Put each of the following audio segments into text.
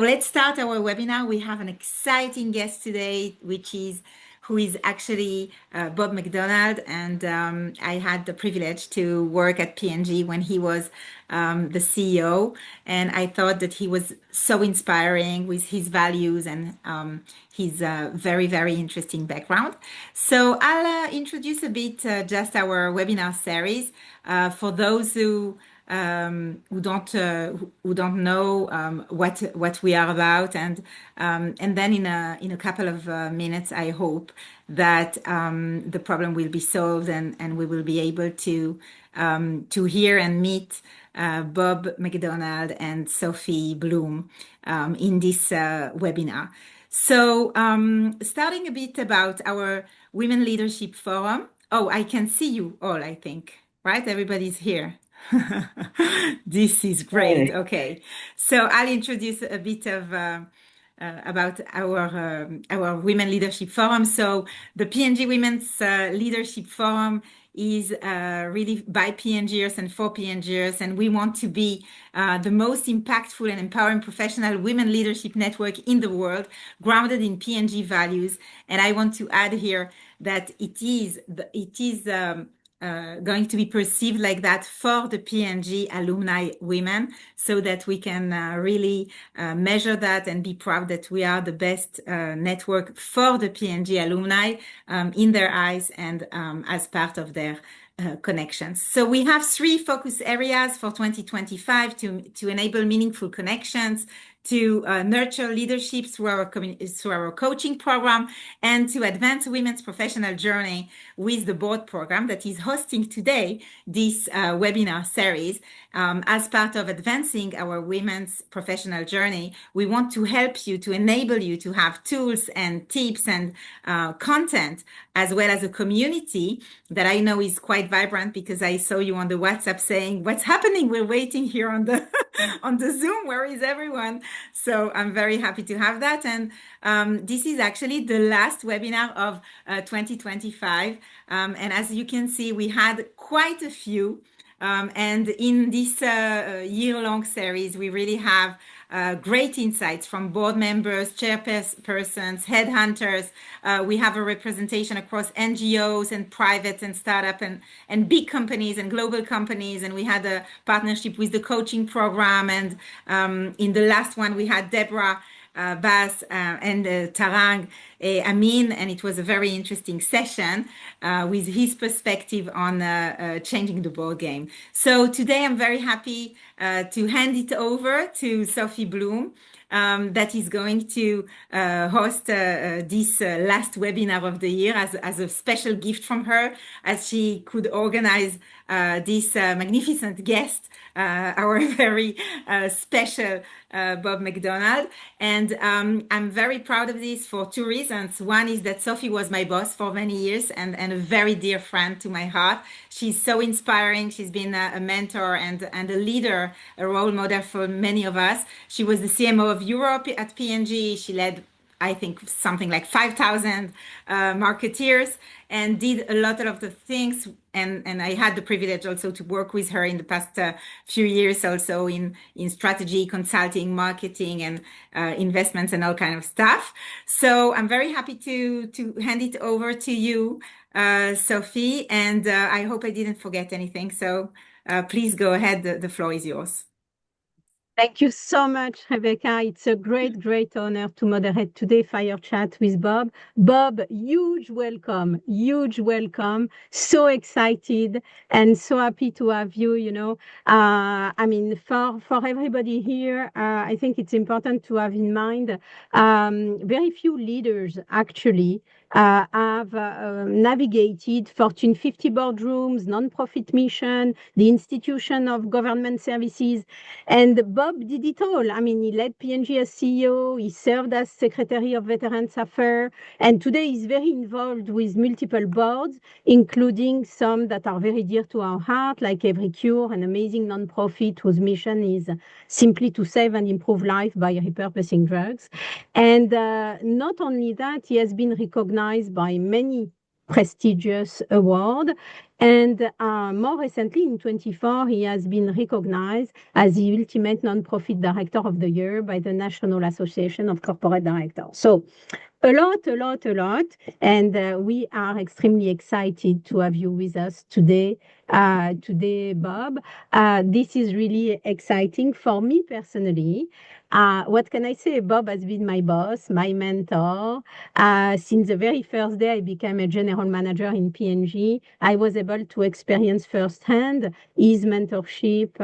Let's start our webinar. We have an exciting guest today, who is actually Bob McDonald, and I had the privilege to work at P&G when he was the CEO, and I thought that he was so inspiring with his values and his very, very interesting background. So I'll introduce a bit just our webinar series for those who don't know what we are about, and then in a couple of minutes, I hope that the problem will be solved, and we will be able to hear and meet Bob McDonald and Sophie Blum in this webinar. So starting a bit about our Women Leadership Forum. Oh, I can see you all, I think, right? Everybody's here. This is great. Okay, so I'll introduce a bit of about our Women Leadership Forum. So the P&G Women's Leadership Forum is really by P&Gers and for P&Gers, and we want to be the most impactful and empowering professional women leadership network in the world, grounded in P&G values. And I want to add here that it is going to be perceived like that for the P&G alumni women, so that we can really measure that and be proud that we are the best network for the P&G alumni in their eyes and as part of their connections. So we have 3 focus areas for 2025 to enable meaningful connections, to nurture leadership through our coaching program, and to advance women's professional journey with the board program that is hosting today this webinar series. As part of advancing our women's professional journey, we want to help you, to enable you to have tools and tips and content, as well as a community that I know is quite vibrant, because I saw you on the WhatsApp saying, "What's happening? We're waiting here on the on the Zoom. Where is everyone?" So I'm very happy to have that. And this is actually the last webinar of 2025. And as you can see, we had quite a few. And in this year-long series, we really have great insights from board members, chairpersons, headhunters. We have a representation across NGOs and private and startup and big companies and global companies. And we had a partnership with the coaching program. And in the last one, we had Deborah Bass and Tarang Amin, and it was a very interesting session with his perspective on changing the board game. So today I'm very happy to hand it over to Sophie Blum, that is going to host this last webinar of the year as a special gift from her, as she could organize this magnificent guest, our very special Bob McDonald. And I'm very proud of this for 2 reasons. One is that Sophie was my boss for many years and a very dear friend to my heart. She's so inspiring. She's been a mentor and a leader, a role model for many of us. She was the CMO of Europe at P&G. She led, I think, something like 5,000 marketeers, and did a lot of the things. And I had the privilege also to work with her in the past few years, also in strategy, consulting, marketing, and investments and all kind of stuff. So I'm very happy to hand it over to you, Sophie, and I hope I didn't forget anything. So please go ahead. The floor is yours. Thank you so much, Rebecca. It's a great, great honor to moderate today Fire Chat with Bob. Bob, huge welcome, huge welcome. So excited and so happy to have you, I mean, for everybody here, I think it's important to have in mind, very few leaders actually have navigated Fortune 50 boardrooms, nonprofit mission, the institution of government services. And Bob did it all. I mean, he led P&G as CEO, he served as Secretary of Veterans Affairs, and today he's very involved with multiple boards, including some that are very dear to our heart, like Every Cure, an amazing nonprofit whose mission is simply to save and improve life by repurposing drugs. And not only that, he has been recognized by many prestigious awards. And more recently, in 24, he has been recognized as the ultimate nonprofit director of the year by the National Association of Corporate Directors. So a lot, a lot, a lot. And we are extremely excited to have you with us today, Bob. This is really exciting for me personally. What can I say? Bob has been my boss, my mentor. Since the very first day I became a general manager in P&G, I was able to experience firsthand his mentorship,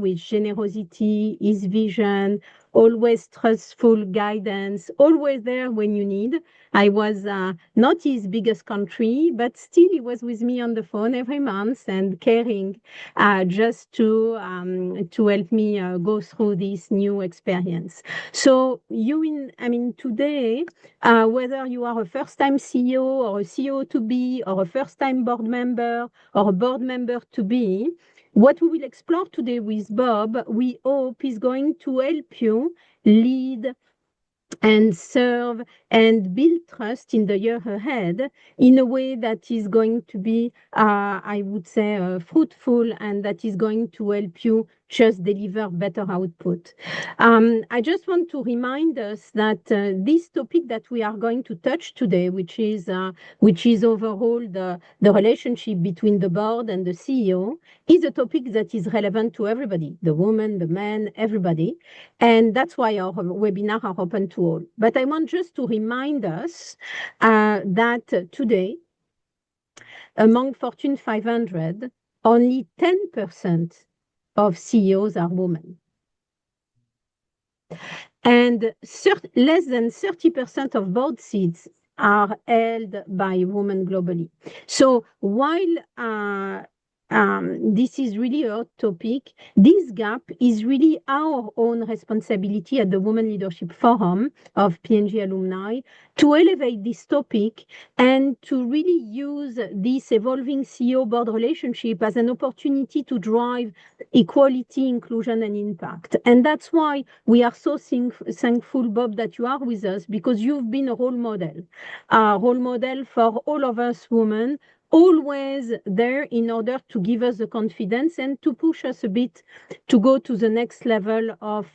with generosity, his vision, always trustful guidance, always there when you need. I was not his biggest country, but still he was with me on the phone every month and caring just to help me go through this new experience. So today, whether you are a first-time CEO or a CEO to be, or a first-time board member or a board member to be, what we will explore today with Bob, we hope is going to help you lead and serve and build trust in the year ahead in a way that is going to be, I would say, fruitful, and that is going to help you just deliver better output. I just want to remind us that this topic that we are going to touch today, which is overall the relationship between the board and the CEO, is a topic that is relevant to everybody, the woman, the man, everybody. And that's why our webinars are open to all. But I want just to remind us that today, among Fortune 500, only 10% of CEOs are women. And less than 30% of board seats are held by women globally. So while this is really a hot topic, this gap is really our own responsibility at the Women Leadership Forum of P&G alumni to elevate this topic and to really use this evolving CEO board relationship as an opportunity to drive equality, inclusion, and impact. And that's why we are so thankful, Bob, that you are with us, because you've been a role model for all of us women, always there in order to give us the confidence and to push us a bit to go to the next level of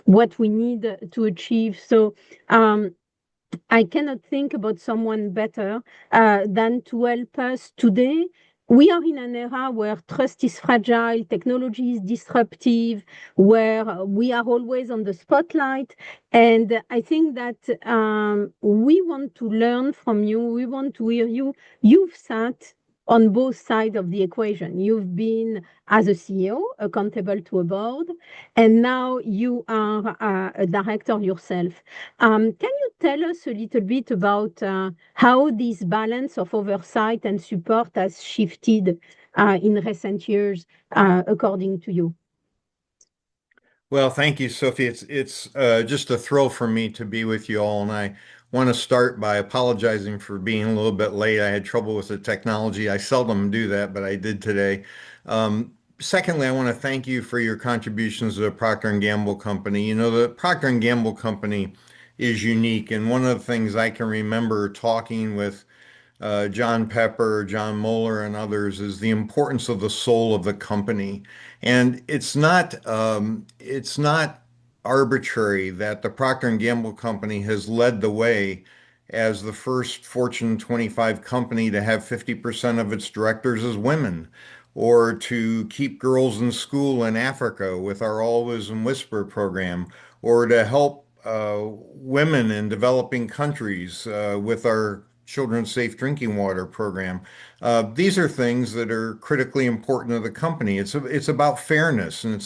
what we need to achieve. So I cannot think about someone better than to help us today. We are in an era where trust is fragile, technology is disruptive, where we are always on the spotlight. And I think that we want to learn from you. We want to hear you. You've sat on both sides of the equation. You've been, as a CEO, accountable to a board, and now you are a director yourself. Can you tell us a little bit about how this balance of oversight and support has shifted in recent years, according to you? Well, thank you, Sophie. It's just a thrill for me to be with you all, and I want to start by apologizing for being a little bit late. I had trouble with the technology. I seldom do that, but I did today. Secondly, I want to thank you for your contributions to the Procter& Gamble Company. You know, the Procter& Gamble Company is unique, and one of the things I can remember talking with John Pepper, John Moeller, and others is the importance of the soul of the company. And it's not arbitrary that the Procter& Gamble Company has led the way as the first Fortune 25 company to have 50% of its directors as women, or to keep girls in school in Africa with our Always and Whisper program, or to help women in developing countries with our Children's Safe Drinking Water program. These are things that are critically important to the company. It's about fairness, and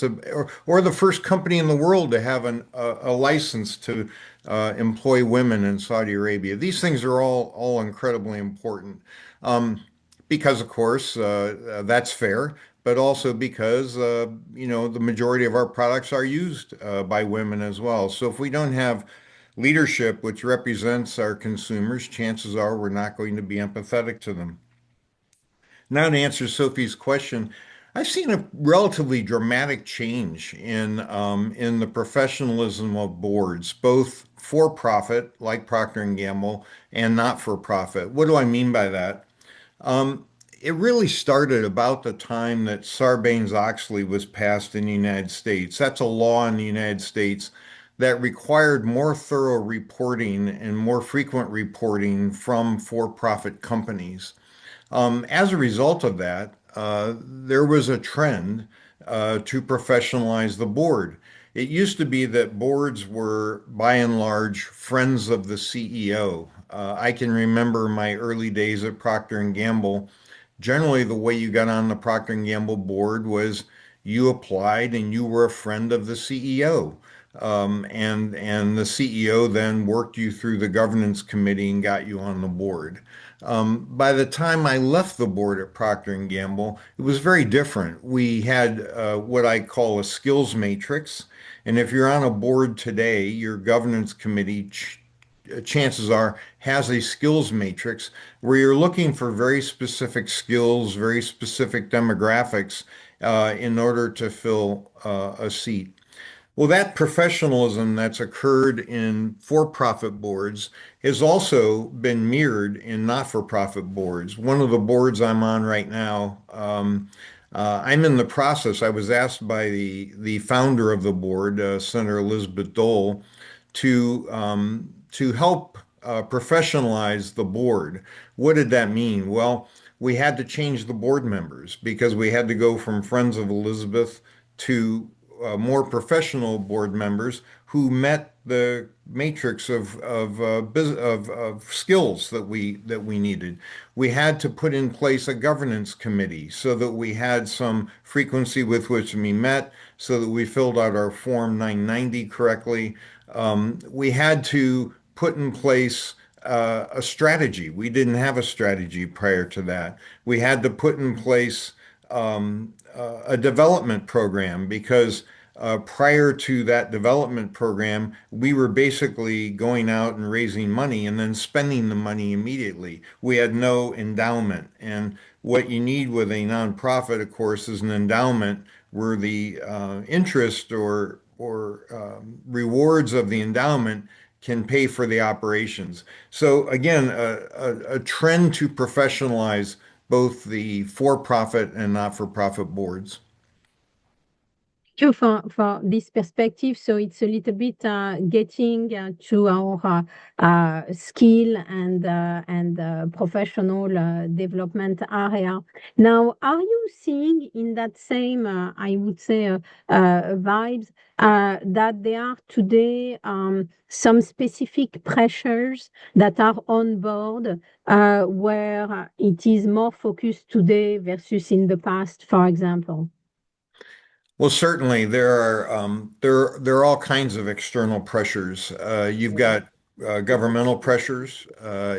or the first company in the world to have a license to employ women in Saudi Arabia. These things are all incredibly important, because of course that's fair, but also because the majority of our products are used by women as well. So if we don't have leadership which represents our consumers, chances are we're not going to be empathetic to them. Now, to answer Sophie's question, I've seen a relatively dramatic change in the professionalism of boards, both for profit, like Procter& Gamble, and not for profit. What do I mean by that? it really started about the time that Sarbanes-Oxley was passed in the United States. That's a law in the United States that required more thorough reporting and more frequent reporting from for-profit companies. As a result of that, there was a trend to professionalize the board. It used to be that boards were, by and large, friends of the CEO. I can remember my early days at Procter and Gamble. Generally, the way you got on the Procter and Gamble board was you applied and you were a friend of the CEO. And the CEO then worked you through the governance committee and got you on the board. By the time I left the board at Procter and Gamble, it was very different. We had what I call a skills matrix, and if you're on a board today, your governance committee chances are has a skills matrix where you're looking for very specific skills, very specific demographics in order to fill a seat. Well, that professionalism that's occurred in for-profit boards has also been mirrored in not-for-profit boards. One of the boards I'm on right now, I'm in the process. I was asked by the founder of the board, Senator Elizabeth Dole, to help professionalize the board. What did that mean? Well, we had to change the board members because we had to go from friends of Elizabeth to more professional board members who met the matrix of skills that we needed. We had to put in place a governance committee so that we had some frequency with which we met, so that we filled out our Form 990 correctly. We had to put in place a strategy. We didn't have a strategy prior to that. We had to put in place a development program because prior to that development program, we were basically going out and raising money and then spending the money immediately. We had no endowment. And what you need with a nonprofit, of course, is an endowment where the interest or rewards of the endowment can pay for the operations. So again, a trend to professionalize both the for-profit and not-for-profit boards. Thank you for this perspective. So it's a little bit getting to our skill and professional development area. Now, are you seeing in that same, I would say, vibes that there are today some specific pressures that are on board where it is more focused today versus in the past, for example? Well, certainly there are all kinds of external pressures. You've got governmental pressures.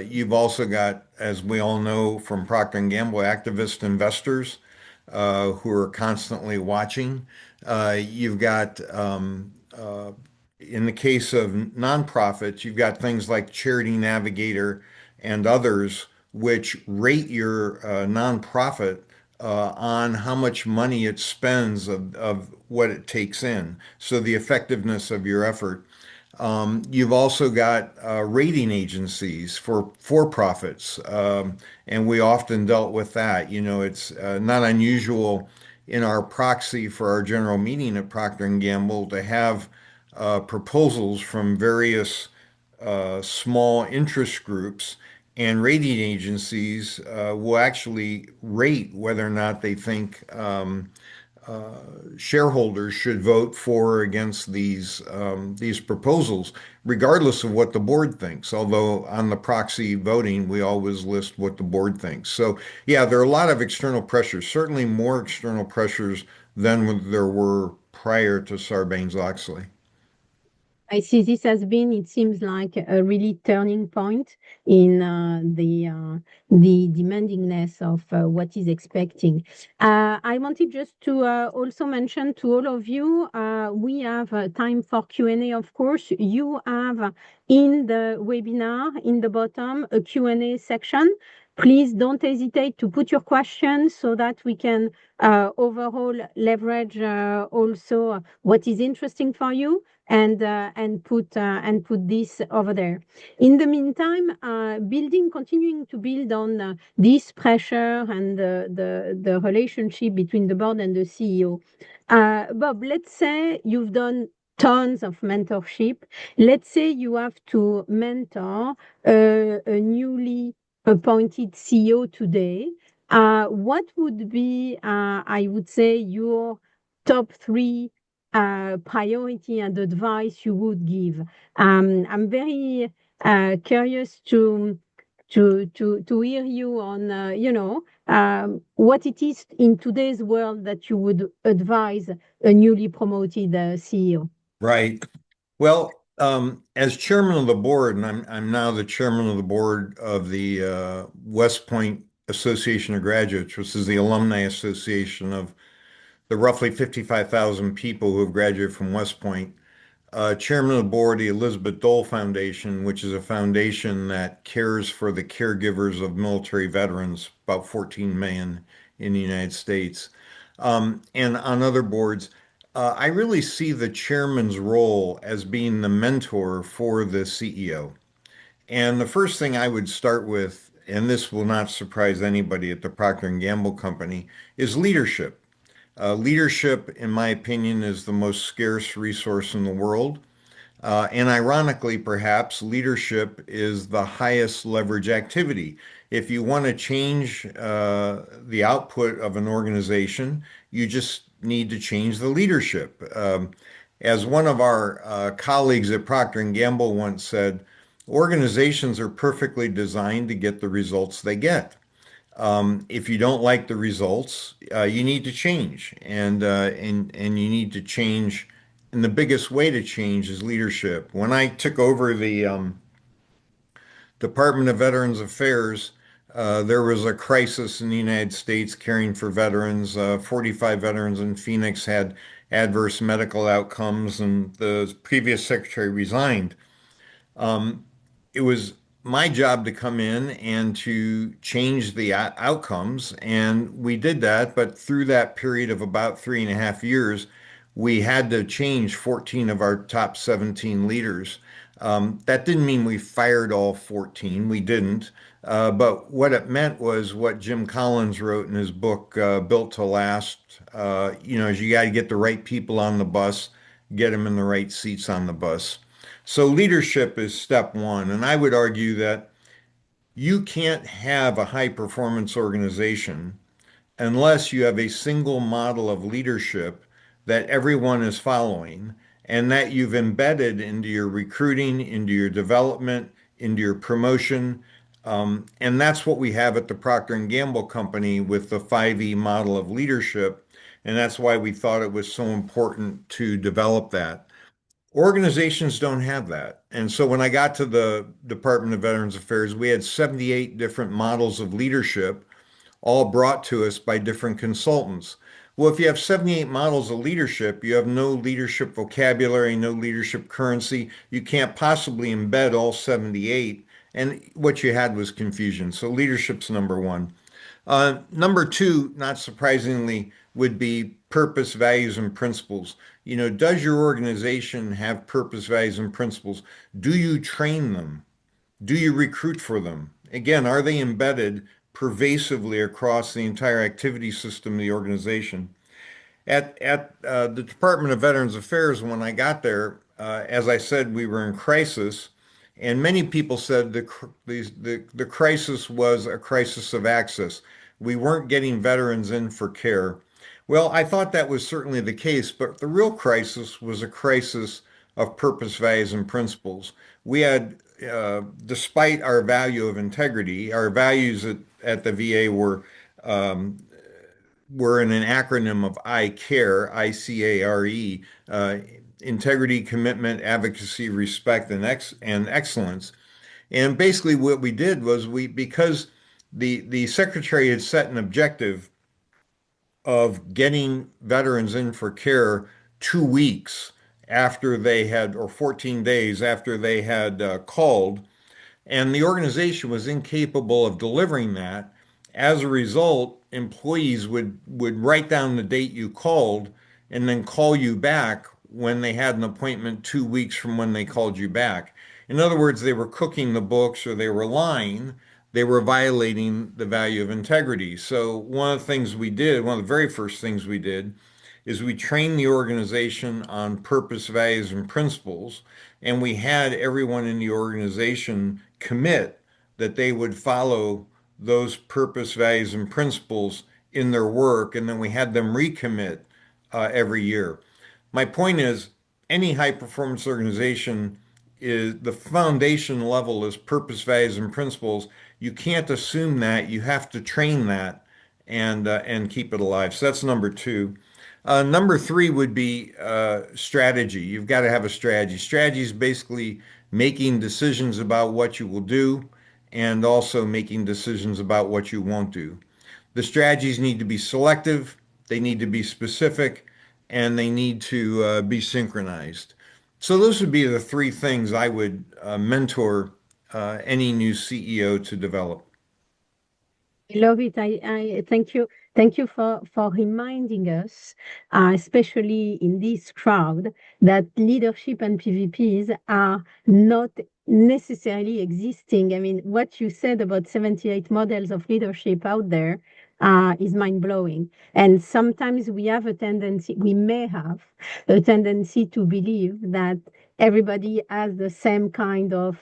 You've also got, as we all know from Procter and Gamble, activist investors who are constantly watching. You've got, in the case of nonprofits, you've got things like Charity Navigator and others which rate your nonprofit on how much money it spends of what it takes in. So the effectiveness of your effort. You've also got rating agencies for profits, and we often dealt with that. You know, it's not unusual in our proxy for our general meeting at Procter and Gamble to have proposals from various small interest groups, and rating agencies will actually rate whether or not they think shareholders should vote for or against these proposals, regardless of what the board thinks. Although on the proxy voting, we always list what the board thinks. So yeah, there are a lot of external pressures, certainly more external pressures than there were prior to Sarbanes-Oxley. I see this has been, it seems like a really turning point in the demandingness of what is expecting. I wanted just to also mention to all of you, we have time for Q&A, of course. You have in the webinar, in the bottom, a Q&A section. Please don't hesitate to put your questions so that we can overall leverage also what is interesting for you and put this over there. In the meantime, continuing to build on this pressure and the relationship between the board and the CEO. Bob, let's say you've done tons of mentorship. Let's say you have to mentor a newly appointed CEO today. What would be, I would say, your top three priority and advice you would give? I'm very curious to hear you on, what it is in today's world that you would advise a newly promoted CEO. Right. Well, as chairman of the board, and I'm now the chairman of the board of the West Point Association of Graduates, which is the alumni association of the roughly 55,000 people who have graduated from West Point. Chairman of the board, the Elizabeth Dole Foundation, which is a foundation that cares for the caregivers of military veterans, about 14 million in the United States. And on other boards, I really see the chairman's role as being the mentor for the CEO. And the first thing I would start with, and this will not surprise anybody at the Procter& Gamble company, is leadership. Leadership, in my opinion, is the most scarce resource in the world. And ironically, perhaps, leadership is the highest leverage activity. If you want to change the output of an organization, you just need to change the leadership. As one of our colleagues at Procter& Gamble once said, organizations are perfectly designed to get the results they get. If you don't like the results, you need to change, and you need to change. And the biggest way to change is leadership. When I took over the Department of Veterans Affairs, there was a crisis in the United States caring for veterans. 45 veterans in Phoenix had adverse medical outcomes, and the previous secretary resigned. It was my job to come in and to change the outcomes, and we did that. But through that period of about 3.5 years, we had to change 14 of our top 17 leaders. That didn't mean we fired all 14. We didn't. But what it meant was what Jim Collins wrote in his book, Built to Last. Is you got to get the right people on the bus, get them in the right seats on the bus. So leadership is step one. And I would argue that you can't have a high performance organization unless you have a single model of leadership that everyone is following and that you've embedded into your recruiting, into your development, into your promotion. And that's what we have at the Procter& Gamble company with the 5E model of leadership. And that's why we thought it was so important to develop that. Organizations don't have that. And so when I got to the Department of Veterans Affairs, we had 78 different models of leadership, all brought to us by different consultants. Well, if you have 78 models of leadership, you have no leadership vocabulary, no leadership currency. You can't possibly embed all 78. And what you had was confusion. So leadership's number one. Number two, not surprisingly, would be purpose, values, and principles. Does your organization have purpose, values, and principles? Do you train them? Do you recruit for them? Again, are they embedded pervasively across the entire activity system of the organization? At the Department of Veterans Affairs, when I got there, as I said, we were in crisis, and many people said the crisis was a crisis of access. We weren't getting veterans in for care. Well, I thought that was certainly the case, but the real crisis was a crisis of purpose, values, and principles. We had, despite our value of integrity, our values at the VA were in an acronym of I care, ICARE, integrity, commitment, advocacy, respect, and excellence. And basically, what we did was because the secretary had set an objective of getting veterans in for care 2 weeks after they had, or 14 days after they had called. And the organization was incapable of delivering that. As a result, employees would write down the date you called and then call you back when they had an appointment 2 weeks from when they called you back. In other words, they were cooking the books or they were lying. They were violating the value of integrity. So one of the things we did, one of the very first things we did, is we trained the organization on purpose, values, and principles, and we had everyone in the organization commit that they would follow those purpose, values, and principles in their work, and then we had them recommit every year. My point is, any high performance organization is the foundation level is purpose, values, and principles. You can't assume that. You have to train that and keep it alive. So that's number two. Number three would be strategy. You've got to have a strategy. Strategy is basically making decisions about what you will do and also making decisions about what you won't do. The strategies need to be selective, they need to be specific, and they need to be synchronized. So those would be the three things I would mentor any new CEO to develop. I love it. I thank you. Thank you for reminding us, especially in this crowd, that leadership and PVPs are not necessarily existing. I mean, what you said about 78 models of leadership out there is mind-blowing. And sometimes we have a tendency, we may have a tendency to believe that everybody has the same kind of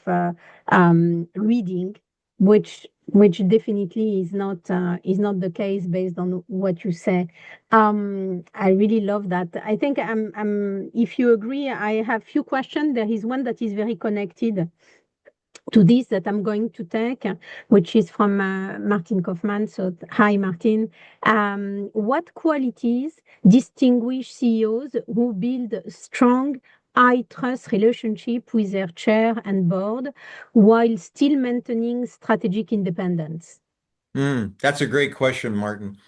reading, which definitely is not the case based on what you say. I really love that. I think if you agree, I have few questions. There is one that is very connected to this that I'm going to take, which is from Martin Kaufman. So, hi, Martin. What qualities distinguish CEOs who build strong, high trust relationship with their chair and board while still maintaining strategic independence? That's a great question, Martin.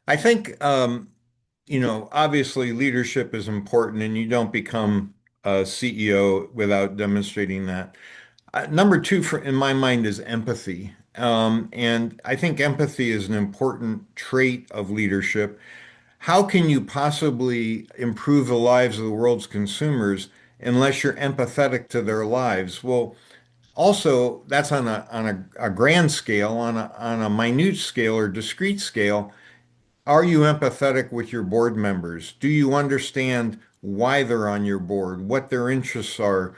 I think, obviously leadership is important and you don't become a CEO without demonstrating that. Number two, in my mind, is empathy. And I think empathy is an important trait of leadership. How can you possibly improve the lives of the world's consumers unless you're empathetic to their lives? Well, also, that's on a grand scale, on a minute scale or discrete scale. Are you empathetic with your board members? Do you understand why they're on your board, what their interests are,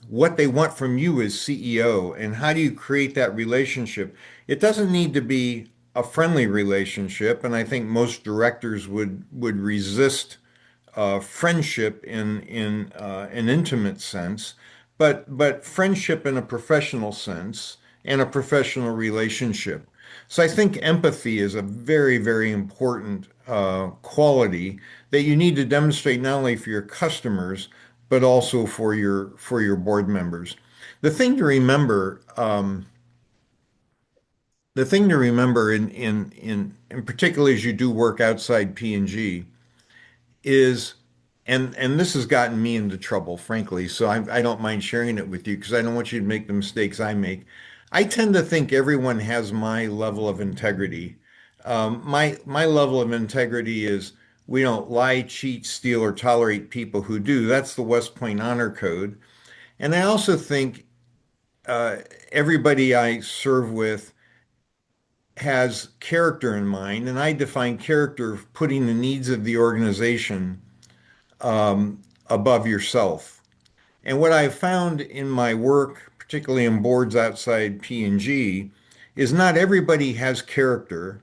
what they want from you as CEO, and how do you create that relationship? It doesn't need to be a friendly relationship, and I think most directors would resist friendship in an intimate sense, but friendship in a professional sense and a professional relationship. So I think empathy is a very, very important quality that you need to demonstrate not only for your customers but also for your board members. The thing to remember, the thing to remember in particular as you do work outside P&G is, and this has gotten me into trouble, frankly, so I don't mind sharing it with you because I don't want you to make the mistakes I make. I tend to think everyone has my level of integrity. My level of integrity is we don't lie, cheat, steal, or tolerate people who do. That's the West Point Honor Code. And I also think uh, everybody I serve with has character in mind, and I define character of putting the needs of the organization above yourself. And what I've found in my work, particularly in boards outside P&G, is not everybody has character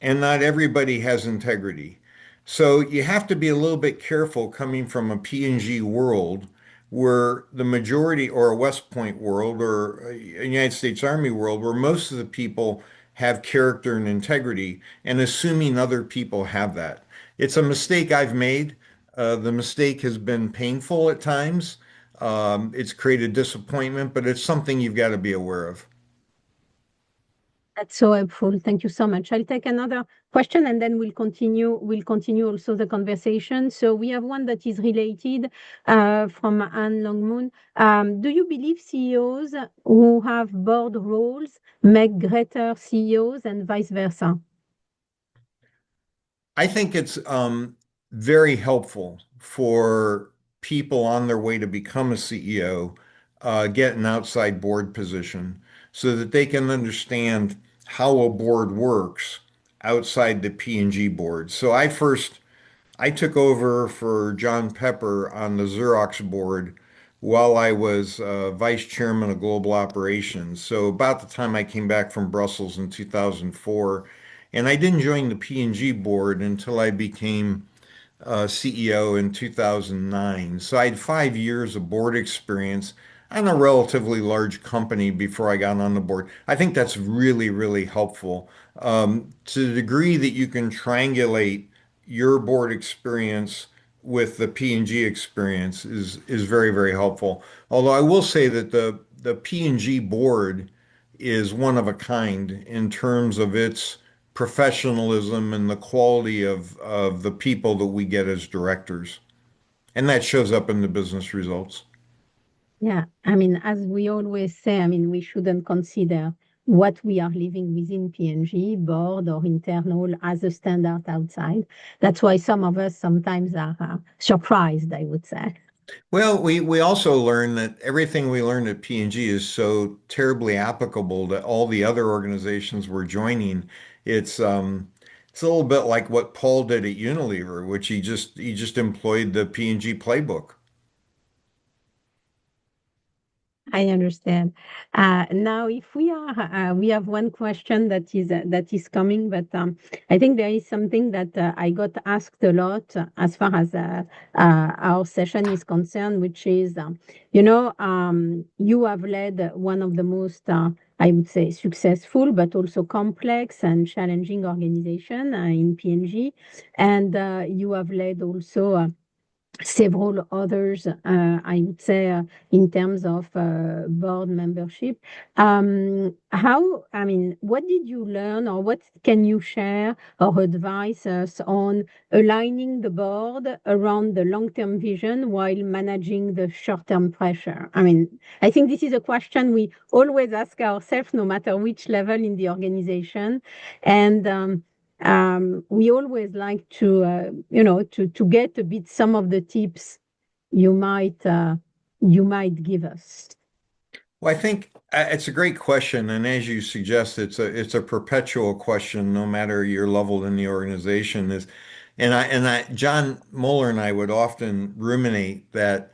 and not everybody has integrity. So you have to be a little bit careful coming from a P&G world where the majority, or a West Point world, or a United States Army world, where most of the people have character and integrity, and assuming other people have that. It's a mistake I've made. The mistake has been painful at times. It's created disappointment, but it's something you've got to be aware of. That's so helpful. Thank you so much. I'll take another question and then we'll continue also the conversation. So we have one that is related from Anne Longmoon. Do you believe CEOs who have board roles make greater CEOs and vice versa? I think it's very helpful for people on their way to become a CEO, get an outside board position so that they can understand how a board works outside the P&G board. I took over for John Pepper on the Xerox board while I was vice chairman of global operations. So about the time I came back from Brussels in 2004, and I didn't join the P&G board until I became CEO in 2009. So I had 5 years of board experience on a relatively large company before I got on the board. I think that's really, really helpful. To the degree that you can triangulate your board experience with the P&G experience is very, very helpful. Although I will say that the P&G board is one of a kind in terms of its professionalism and the quality of the people that we get as directors. And that shows up in the business results. Yeah, I mean, as we always say, I mean, we shouldn't consider what we are living within P&G, board or internal, as a standard outside. That's why some of us sometimes are surprised, I would say. Well, we also learn that everything we learned at P&G is so terribly applicable to all the other organizations we're joining. It's a little bit like what Paul did at Unilever, which he just employed the P&G playbook. I understand. Now, if we have one question that is coming, but I think there is something that I got asked a lot as far as our session is concerned, which is, you have led one of the most, I would say, successful, but also complex and challenging organization in P&G, and you have led also. Several others, I would say, in terms of board membership. I mean, what did you learn, or what can you share or advise us on aligning the board around the long-term vision while managing the short-term pressure? I mean, I think this is a question we always ask ourselves, no matter which level in the organization. And we always like to, to get a bit some of the tips you might give us. Well, I think it's a great question, and as you suggest, it's a perpetual question, no matter your level in the organization. John Moeller and I would often ruminate that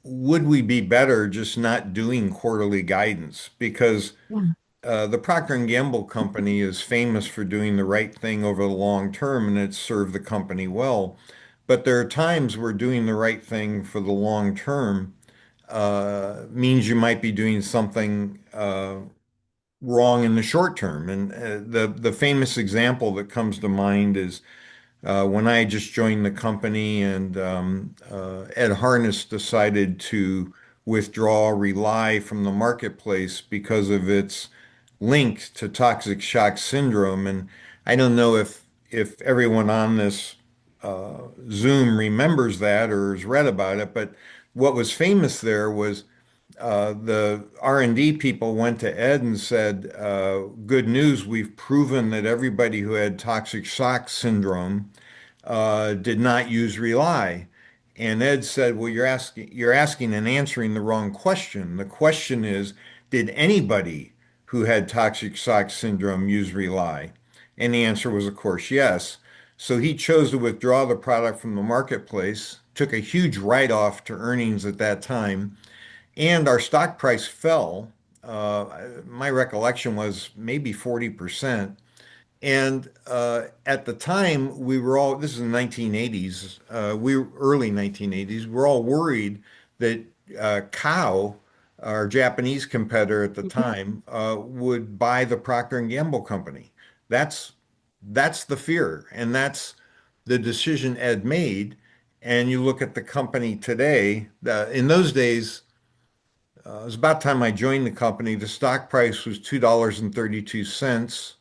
would we be better just not doing quarterly guidance? Because Yeah. the Procter and Gamble company is famous for doing the right thing over the long term, and it's served the company well. But there are times where doing the right thing for the long term means you might be doing something wrong in the short term. And the famous example that comes to mind is when I just joined the company and Ed Harness decided to withdraw Rely from the marketplace because of its link to toxic shock syndrome. And I don't know if everyone on this Zoom remembers that or has read about it, but what was famous there was the R&D people went to Ed and said, good news, we've proven that everybody who had toxic shock syndrome did not use Rely. And Ed said, well, you're asking and answering the wrong question. The question is, did anybody who had toxic shock syndrome use Rely? And the answer was, of course, yes. So he chose to withdraw the product from the marketplace, took a huge write-off to earnings at that time, and our stock price fell. My recollection was maybe 40%. And at the time, this is the 1980s, early 1980s, we're all worried that Kao, our Japanese competitor at the time, would buy the Procter and Gamble company. That's that's the fear, and that's the decision Ed made. And you look at the company today, in those days, it was about time I joined the company. The stock price was $2.32,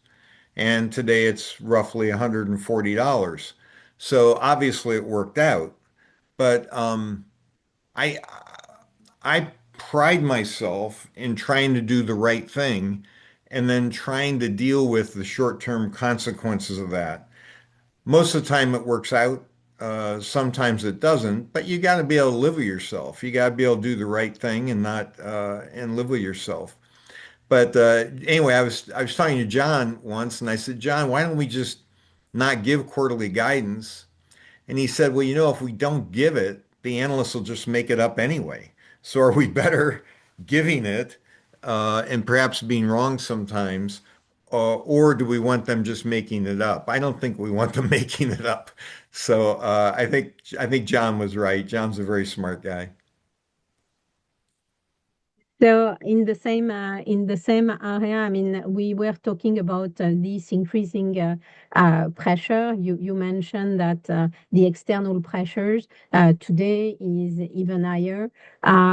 and today it's roughly $140. So obviously it worked out. But I I pride myself in trying to do the right thing and then trying to deal with the short-term consequences of that. Most of the time it works out. Sometimes it doesn't, but you got to be able to live with yourself. You got to be able to do the right thing and not and live with yourself. But anyway, I was talking to John once, and I said, John, why don't we just not give quarterly guidance? And he said, well, if we don't give it, the analysts will just make it up anyway. So are we better giving it and perhaps being wrong sometimes, or do we want them just making it up? I don't think we want them making it up. So I think John was right. John's a very smart guy. So in the same area, I mean, we were talking about this increasing pressure. You mentioned that the external pressures today is even higher.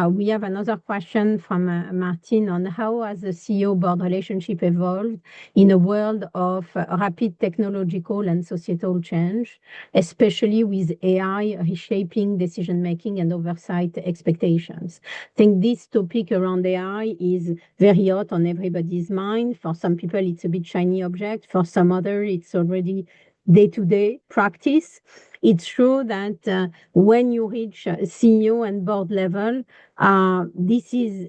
We have another question from Martin on how has the CEO board relationship evolved in a world of rapid technological and societal change, especially with AI reshaping decision making and oversight expectations. Think this topic around AI is very hot on everybody's mind. For some people, it's a bit shiny object. For some other, it's already day-to-day practice. It's true that when you reach CEO and board level, this is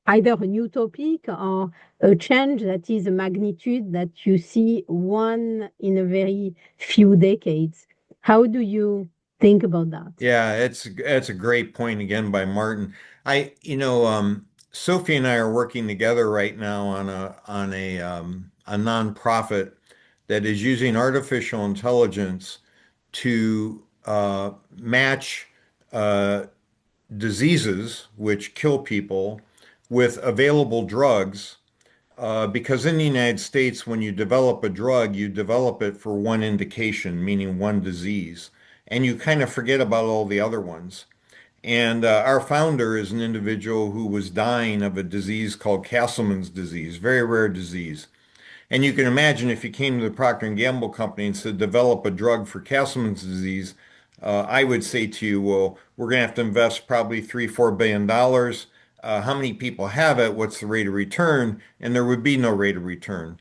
either a new topic or a change that is a magnitude that you see one in a very few decades. How do you think about that? Yeah, it's a great point again by Martin. Sophie and I are working together right now on a nonprofit that is using artificial intelligence to match uh, diseases which kill people with available drugs. Because in the United States, when you develop a drug, you develop it for one indication, meaning one disease, and you kind of forget about all the other ones. And our founder is an individual who was dying of a disease called Castleman's disease, very rare disease. And you can imagine if you came to the Procter& Gamble company and said, develop a drug for Castleman's disease, I would say to you, well, we're going to have to invest probably $3-4 billion. How many people have it? What's the rate of return? And there would be no rate of return.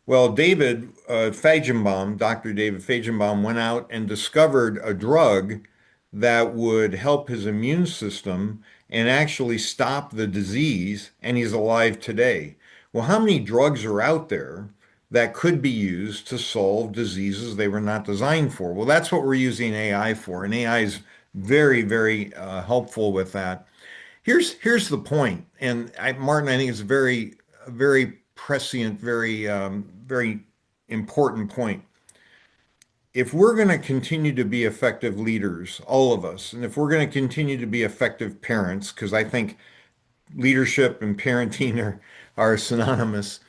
Well, Dr. David Fajgenbaum went out and discovered a drug that would help his immune system and actually stop the disease, and he's alive today. Well, how many drugs are out there that could be used to solve diseases they were not designed for? Well, that's what we're using AI for, and AI is very, very helpful with that. Here's the point, and Martin, I think it's a very prescient, very important point. If we're going to continue to be effective leaders, all of us, and if we're going to continue to be effective parents, because I think leadership and parenting are synonymous,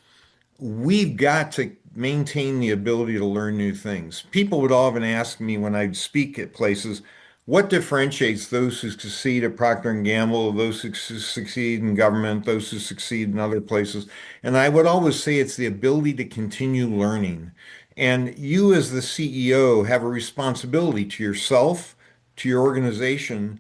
we've got to maintain the ability to learn new things. People would often ask me when I speak at places, what differentiates those who succeed at Procter and Gamble, those who succeed in government, those who succeed in other places? And I would always say it's the ability to continue learning. And you, as the CEO, have a responsibility to yourself, to your organization,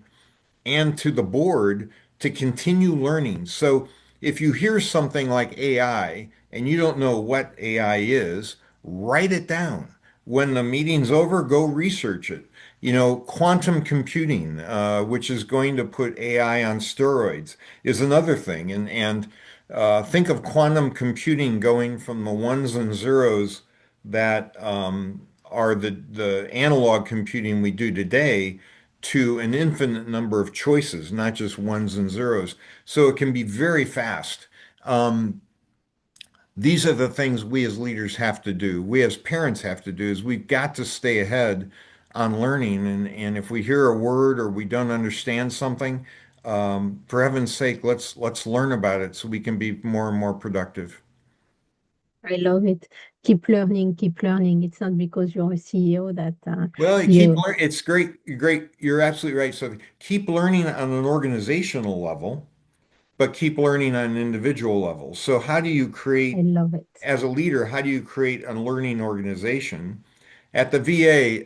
and to the board to continue learning. So if you hear something like AI and you don't know what AI is, write it down. When the meeting's over, go research it. Quantum computing, which is going to put AI on steroids, is another thing. And think of quantum computing going from the ones and zeros that are the analog computing we do today to an infinite number of choices, not just ones and zeros. So it can be very fast. Um, these are the things we as leaders have to do. We as parents have to do is we've got to stay ahead on learning. And if we hear a word or we don't understand something, for heaven's sake, let's learn about it so we can be more and more productive. I love it. Keep learning, keep learning. It's not because you're a CEO that Well, you keep you, learning. It's great. Great. You're absolutely right. So keep learning on an organizational level, but keep learning on an individual level. So how do you I create, love it. as a leader, how do you create a learning organization? At the VA,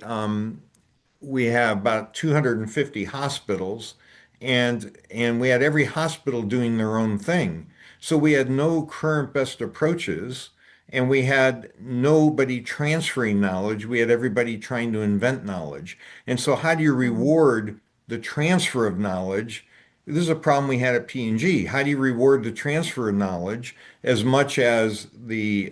we have about 250 hospitals, and we had every hospital doing their own thing. So we had no current best approaches, and we had nobody transferring knowledge. We had everybody trying to invent knowledge. And so how do you Mm. reward the transfer of knowledge? This is a problem we had at P&G. How do you reward the transfer of knowledge as much as the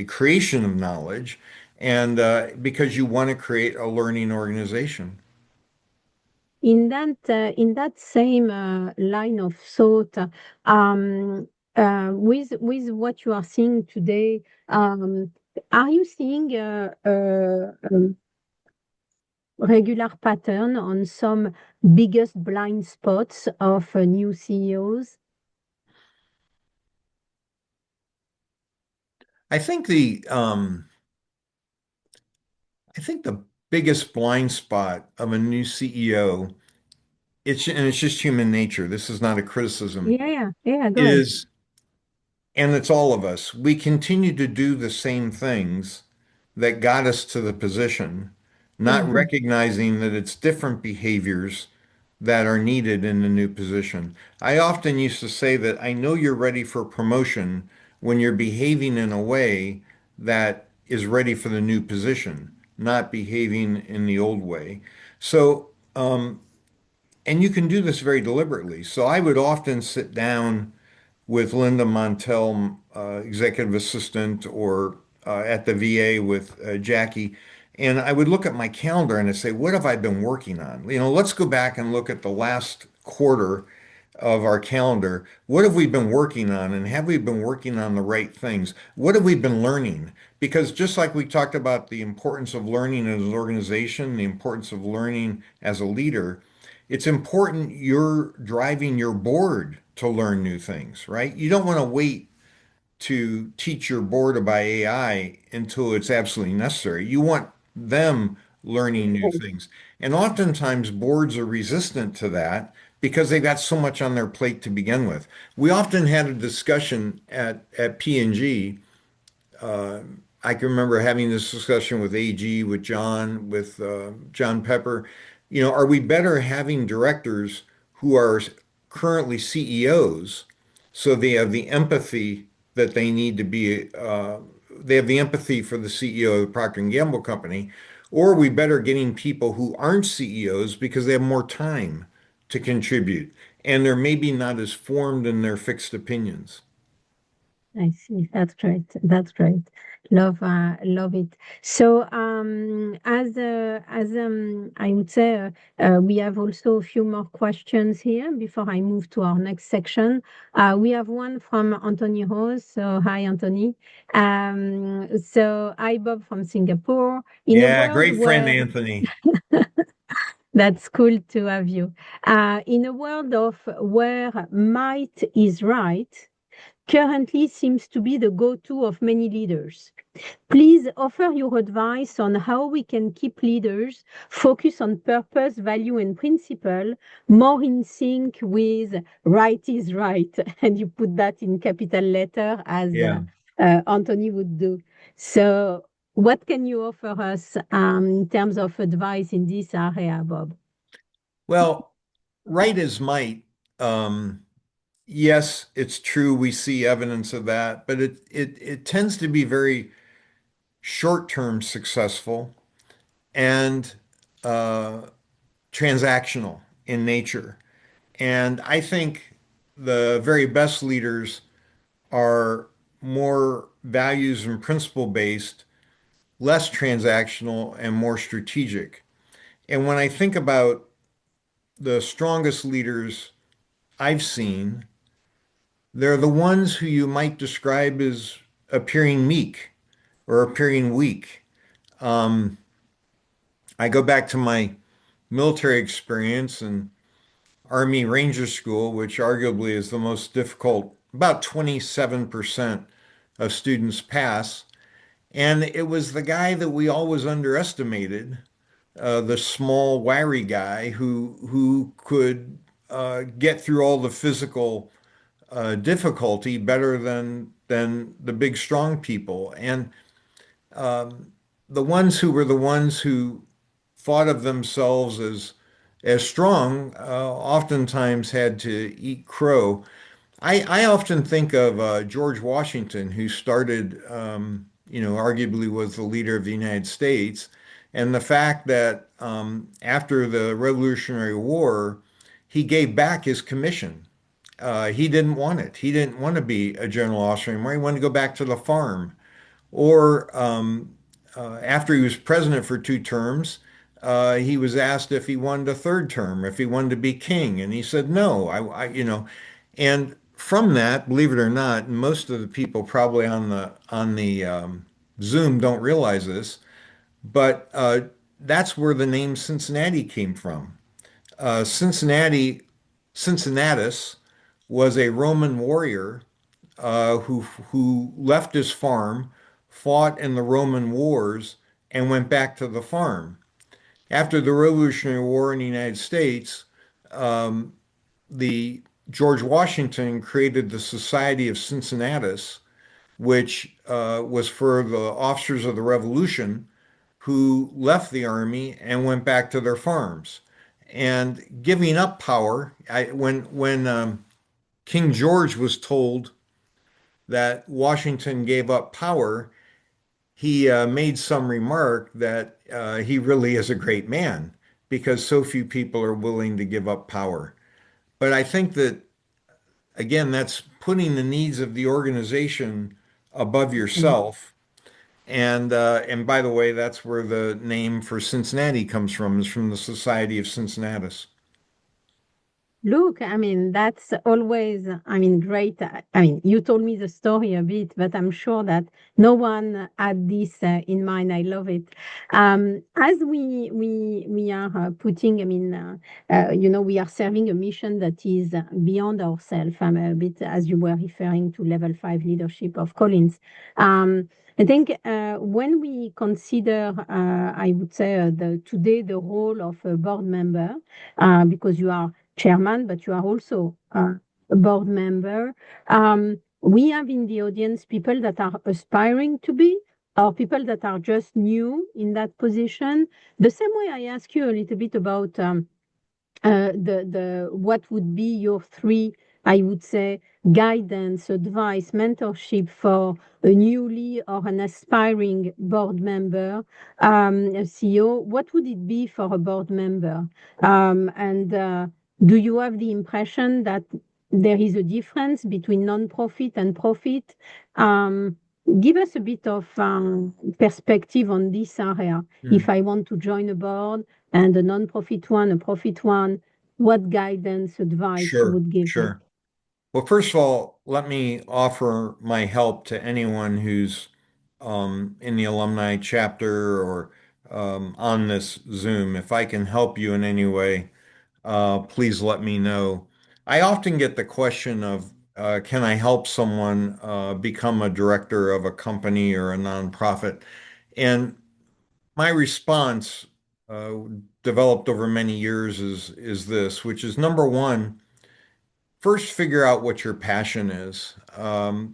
creation of knowledge? And because you want to create a learning organization. In that same line of thought, with what you are seeing today, are you seeing a regular pattern on some biggest blind spots of new CEOs? I think I think the biggest blind spot of a new CEO, it's just human nature. This is not a criticism, Yeah, yeah, yeah, go ahead. is, and it's all of us. We continue to do the same things that got us to the position, not Mhm. recognizing that it's different behaviors that are needed in the new position. I often used to say that I know you're ready for promotion when you're behaving in a way that is ready for the new position, not behaving in the old way. So, and you can do this very deliberately. So I would often sit down with Linda Montel, executive assistant, or at the VA with Jackie. And I would look at my calendar and I'd say, what have I been working on? Let's go back and look at the last quarter of our calendar. What have we been working on? And have we been working on the right things? What have we been learning? Because just like we talked about the importance of learning as an organization, the importance of learning as a leader, it's important you're driving your board to learn new things, right? You don't want to wait to teach your board about AI until it's absolutely necessary. You want them learning new things. And oftentimes boards are resistant to that because they've got so much on their plate to begin with. We often had a discussion at P&G. I can remember having this discussion with AG, with John, with John Pepper. Are we better having directors who are currently CEOs so they have the empathy that they need to be, they have the empathy for the CEO of the Procter& Gamble company, or are we better getting people who aren't CEOs because they have more time to contribute and they're maybe not as formed in their fixed opinions? I see. That's great. That's great. Love it. So, I would say, we have also a few more questions here before I move to our next section. We have one from Anthony Rose. So, hi, Anthony. So, hi, Bob from Singapore. In a Yeah, world great friend, where Anthony. that's cool to have you. In a world of where might is right, currently seems to be the go-to of many leaders. Please offer your advice on how we can keep leaders focused on purpose, value, and principle more in sync with right is right. And you put that in capital letter as Yeah. Anthony would do. So, what can you offer us in terms of advice in this area, Bob? Well, right as might. Um, yes, it's true. We see evidence of that, but it tends to be very short-term successful and uh, transactional in nature. And I think the very best leaders are more values and principle based, less transactional, and more strategic. And when I think about the strongest leaders I've seen, they're the ones who you might describe as appearing meek or appearing weak. Um, I go back to my military experience and Army Ranger School, which arguably is the most difficult. About 27% of students pass. And it was the guy that we always underestimated, the small, wiry guy who could get through all the physical difficulty better than the big, strong people. And the ones who were the ones who thought of themselves as strong oftentimes had to eat crow. I often think of George Washington, who started, arguably was the leader of the United States, and the fact that after the Revolutionary War, he gave back his commission. He didn't want it. He didn't want to be a general officer anymore. He wanted to go back to the farm. Or after he was president for 2 terms, he was asked if he wanted a third term, if he wanted to be king, and he said no. And from that, believe it or not, and most of the people probably on the Zoom don't realize this, but that's where the name Cincinnati came from. Cincinnatus was a Roman warrior who left his farm, fought in the Roman wars, and went back to the farm. After the Revolutionary War in the United States, the George Washington created the Society of Cincinnatus, which was for the officers of the Revolution who left the army and went back to their farms. And giving up power, when King George was told that Washington gave up power, he made some remark that he really is a great man because so few people are willing to give up power. But I think that, again, that's putting the needs of the organization above yourself. And by the way, that's where the name for Cincinnati comes from, is from the Society of Cincinnatus. Look, I mean, that's always, I mean, great. I mean, you told me the story a bit, but I'm sure that no one had this in mind. I love it. As we are putting, I mean, we are serving a mission that is beyond ourselves. I'm a bit, as you were referring to level 5 leadership of Collins. I think when we consider, I would say, today the role of a board member, because you are chairman, but you are also a board member. We have in the audience people that are aspiring to be, or people that are just new in that position. The same way I ask you a little bit about the what would be your three, I would say, guidance, advice, mentorship for a newly or an aspiring board member, a CEO. What would it be for a board member? And do you have the impression that there is a difference between non-profit and profit? Give us a bit of perspective on this area. If I want to join a board and a non-profit one, a profit one, what guidance, advice you Sure, would give me? sure. Well, first of all, let me offer my help to anyone who's in the alumni chapter or on this Zoom. If I can help you in any way, please let me know. I often get the question of, can I help someone become a director of a company or a nonprofit? And my response, uh, developed over many years, is this, which is number one, first figure out what your passion is.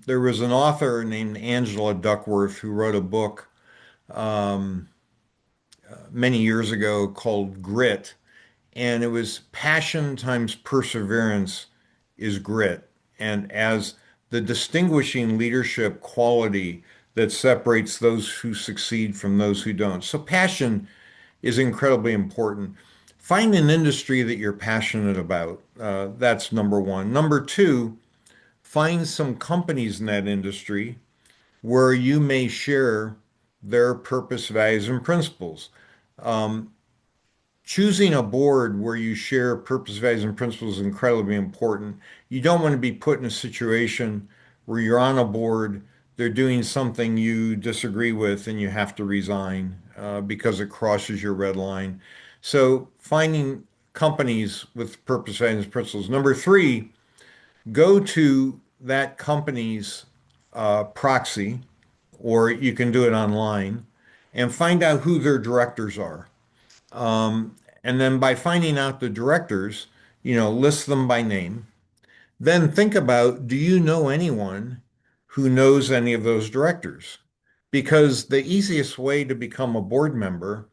There was an author named Angela Duckworth who wrote a book um, many years ago called Grit, and it was passion times perseverance is grit. And as the distinguishing leadership quality that separates those who succeed from those who don't. So passion is incredibly important. Find an industry that you're passionate about. That's number one. Number two, find some companies in that industry where you may share their purpose, values, and principles. Um, Choosing a board where you share purpose, values, and principles is incredibly important. You don't want to be put in a situation where you're on a board, they're doing something you disagree with, and you have to resign because it crosses your red line. So finding companies with purpose, values, and principles. Number three, go to that company's proxy, or you can do it online, and find out who their directors are. And then by finding out the directors, list them by name. Then think about, do you know anyone who knows any of those directors? Because the easiest way to become a board member,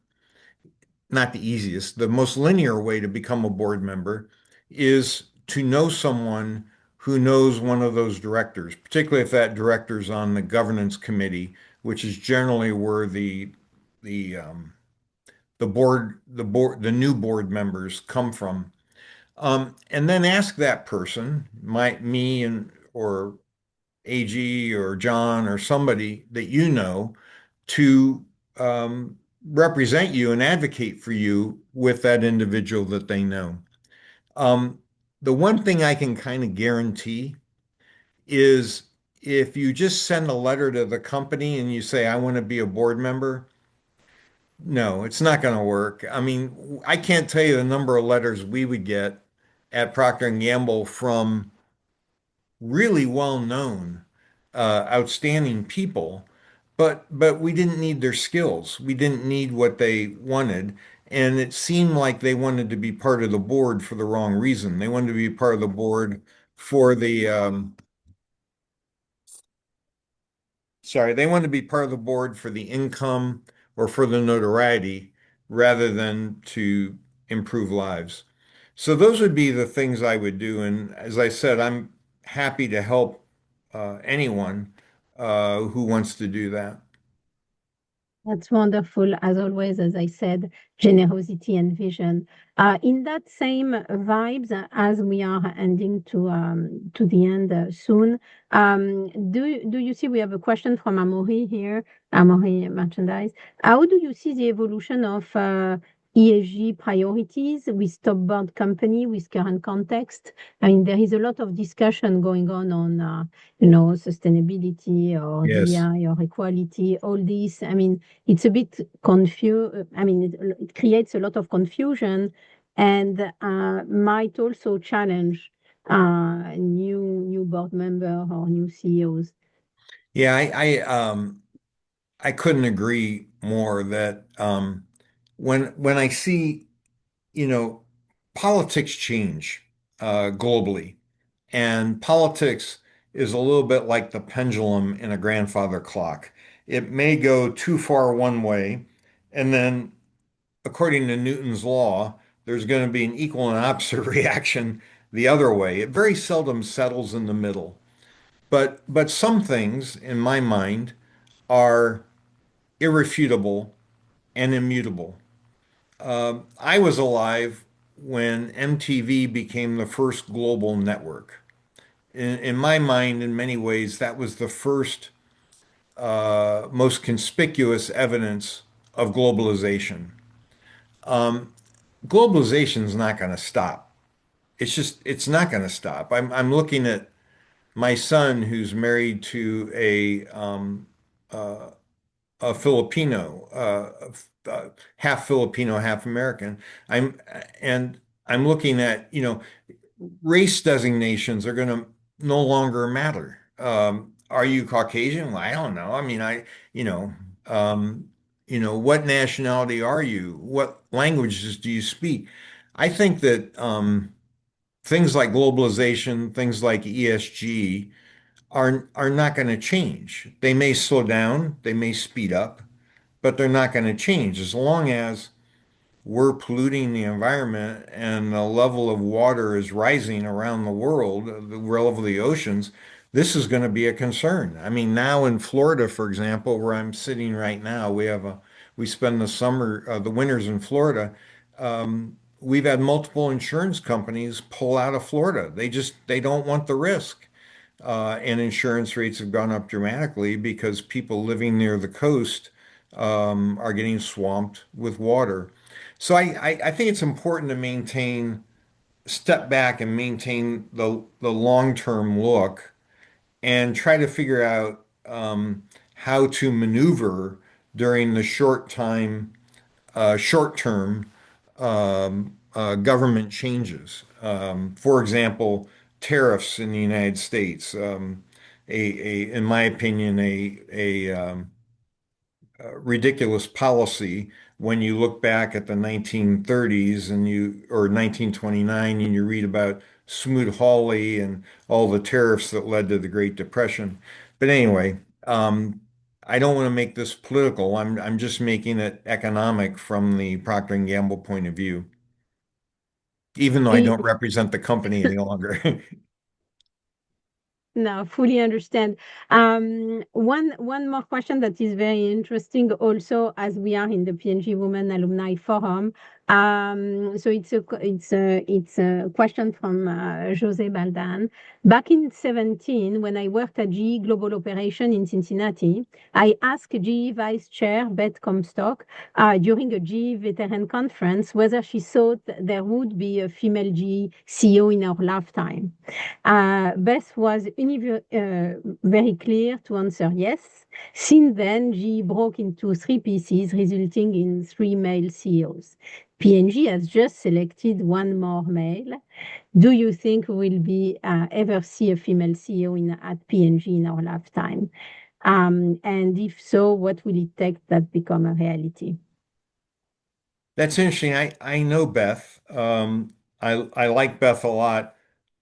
not the easiest, the most linear way to become a board member is to know someone who knows one of those directors, particularly if that director's on the governance committee, which is generally where the the new board members come from. And then ask that person, me and or AG or John or somebody that you know to represent you and advocate for you with that individual that they know. Um, the one thing I can kind of guarantee is if you just send a letter to the company and you say, I want to be a board member, no, it's not going to work. I mean, I can't tell you the number of letters we would get at Procter& and Gamble from really well-known, outstanding people, but we didn't need their skills. We didn't need what they wanted, and it seemed like they wanted to be part of the board for the wrong reason. They wanted to be part of the board for they wanted to be part of the board for the income or for the notoriety rather than to improve lives. So those would be the things I would do. And as I said, I'm happy to help anyone who wants to do that. That's wonderful, as always, as I said, generosity and vision. In that same vibes, as we are ending to the end soon, do you see we have a question from Amaury here, Amaury Merchandise. How do you see the evolution of ESG priorities with top board company with current context? I mean, there is a lot of discussion going on sustainability or Yes. DI or equality, all this. I mean, it's a bit confused. I mean, it creates a lot of confusion and might also challenge new board member or new CEOs. Yeah, I couldn't agree more that when I see, you know, politics change globally, and politics is a little bit like the pendulum in a grandfather clock. It may go too far one way, and then according to Newton's law, there's going to be an equal and opposite reaction the other way. It very seldom settles in the middle. But some things, in my mind, are irrefutable and immutable. I was alive when MTV became the first global network. In my mind, in many ways, that was the first, most conspicuous evidence of globalization. Globalization is not going to stop. It's not going to stop. I'm looking at my son who's married to a Filipino, half Filipino, half American. I'm and I'm looking at, race designations are going to no longer matter. Are you Caucasian? Well, I don't know. I mean, you know, what nationality are you? What languages do you speak? I think that things like globalization, things like ESG are not going to change. They may slow down, they may speed up, but they're not going to change as long as we're polluting the environment and the level of water is rising around the world, the level of the oceans. This is going to be a concern. I mean, now in Florida, for example, where I'm sitting right now, we spend the summer, the winters in Florida. We've had multiple insurance companies pull out of Florida. They don't want the risk. And insurance rates have gone up dramatically because people living near the coast are getting swamped with water. So I think it's important to step back and maintain the long-term look and try to figure out how to maneuver during the short-term government changes. For example, tariffs in the United States. in my opinion, ridiculous policy when you look back at the 1930s or 1929 and you read about Smoot-Hawley and all the tariffs that led to the Great Depression. But anyway, I don't want to make this political. I'm just making it economic from the Procter& and Gamble point of view, even though I don't represent the company any longer. No, fully understand. One more question that is very interesting also as we are in the P&G Women Alumni Forum. So it's a question from Jose Baldan. Back in 17, when I worked at GE Global Operation in Cincinnati, I asked GE Vice Chair Beth Comstock during a GE veteran conference whether she thought there would be a female GE CEO in her lifetime. Beth was very clear to answer yes. Since then, GE broke into three pieces, resulting in three male CEOs. P&G has just selected one more male. Do you think we will ever see a female CEO at P&G in our lifetime? And if so, what will it take that become a reality? That's interesting. I know Beth. I like Beth a lot.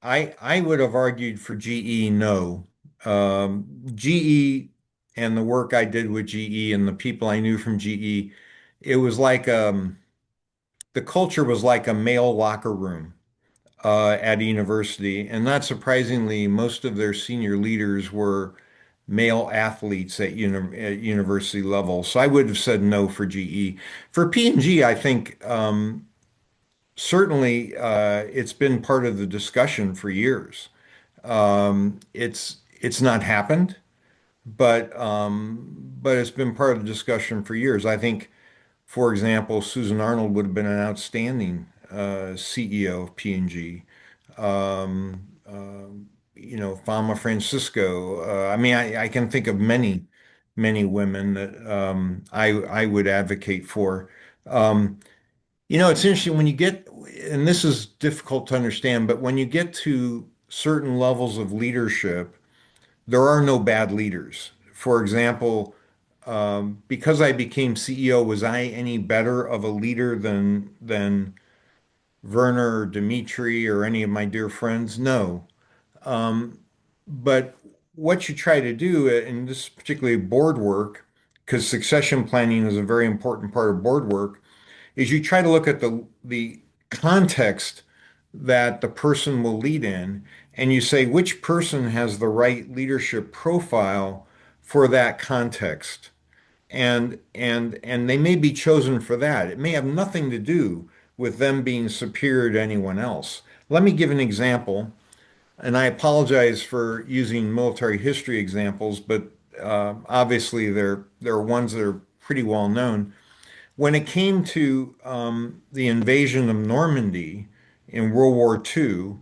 I would have argued for GE no. GE and the work I did with GE and the people I knew from GE, it was like the culture was like a male locker room at a university, and not surprisingly, most of their senior leaders were male athletes at university level. So I would have said no for GE. For P&G, I think certainly it's been part of the discussion for years. It's not happened, but it's been part of the discussion for years. I think, for example, Susan Arnold would have been an outstanding CEO of P&G. Fama Francisco. I mean, I can think of many women that I would advocate for. Um, it's interesting when you get, and this is difficult to understand, but when you get to certain levels of leadership, there are no bad leaders. For example, because I became CEO, was I any better of a leader than Werner or Dimitri or any of my dear friends? No. But what you try to do, and this is particularly board work, because succession planning is a very important part of board work, is you try to look at the context that the person will lead in, and you say which person has the right leadership profile for that context. And they may be chosen for that. It may have nothing to do with them being superior to anyone else. Let me give an example, and I apologize for using military history examples, but obviously there are ones that are pretty well known. When it came to the invasion of Normandy in World War II,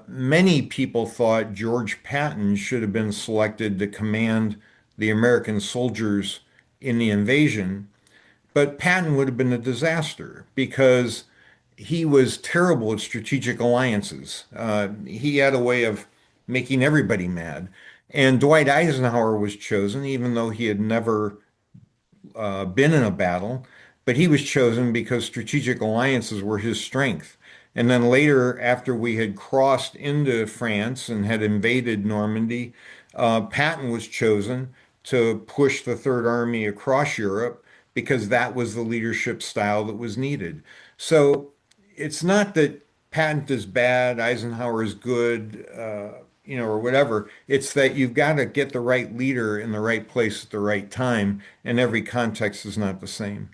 many people thought George Patton should have been selected to command the American soldiers in the invasion, but Patton would have been a disaster because he was terrible at strategic alliances. He had a way of making everybody mad. And Dwight Eisenhower was chosen, even though he had never been in a battle, but he was chosen because strategic alliances were his strength. And then later, after we had crossed into France and had invaded Normandy, Patton was chosen to push the Third Army across Europe because that was the leadership style that was needed. So it's not that Patton is bad, Eisenhower is good, or whatever. It's that you've got to get the right leader in the right place at the right time, and every context is not the same.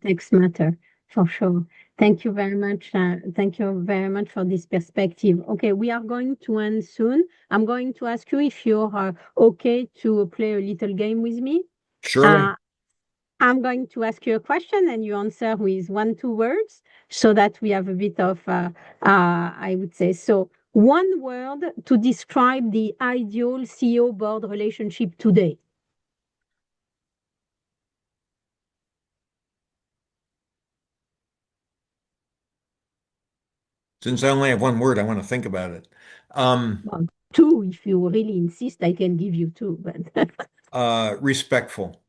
Text matter for sure. Thank you very much. Thank you very much for this perspective. Okay, we are going to end soon. I'm going to ask you if you're okay to play a little game with me. Surely. Uh, I'm going to ask you a question and you answer with one, two words so that we have a bit of, I would say, so one word to describe the ideal CEO board relationship today. Since I only have one word, I want to think about it. Um, Two, if you really insist, I can give you two, but Respectful